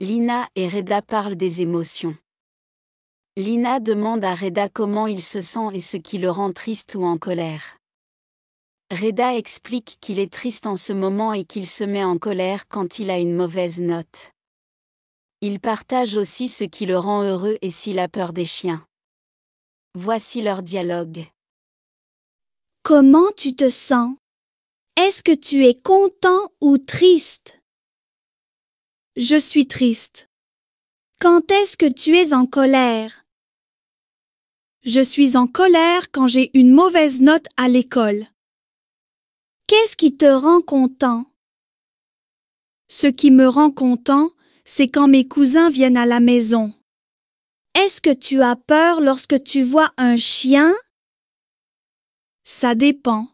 Lina et Reda parlent des émotions. Lina demande à Reda comment il se sent et ce qui le rend triste ou en colère. Reda explique qu'il est triste en ce moment et qu'il se met en colère quand il a une mauvaise note. Il partage aussi ce qui le rend heureux et s'il a peur des chiens. Voici leur dialogue. Comment tu te sens? Est-ce que tu es content ou triste? Je suis triste. Quand est-ce que tu es en colère? Je suis en colère quand j'ai une mauvaise note à l'école. Qu'est-ce qui te rend content? Ce qui me rend content, c'est quand mes cousins viennent à la maison. Est-ce que tu as peur lorsque tu vois un chien? Ça dépend.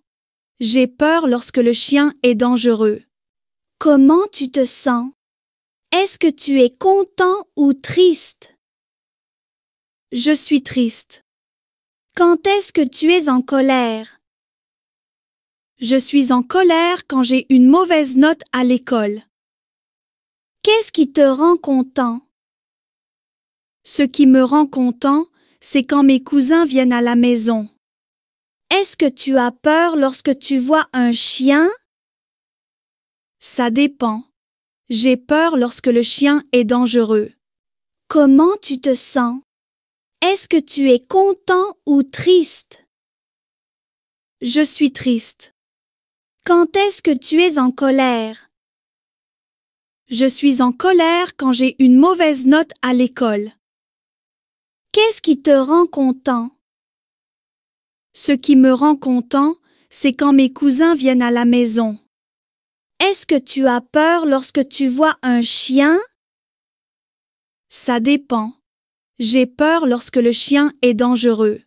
J'ai peur lorsque le chien est dangereux. Comment tu te sens? Est-ce que tu es content ou triste? Je suis triste. Quand est-ce que tu es en colère? Je suis en colère quand j'ai une mauvaise note à l'école. Qu'est-ce qui te rend content? Ce qui me rend content, c'est quand mes cousins viennent à la maison. Est-ce que tu as peur lorsque tu vois un chien? Ça dépend. J'ai peur lorsque le chien est dangereux. Comment tu te sens? Est-ce que tu es content ou triste? Je suis triste. Quand est-ce que tu es en colère? Je suis en colère quand j'ai une mauvaise note à l'école. Qu'est-ce qui te rend content? Ce qui me rend content, c'est quand mes cousins viennent à la maison. Est-ce que tu as peur lorsque tu vois un chien? Ça dépend. J'ai peur lorsque le chien est dangereux.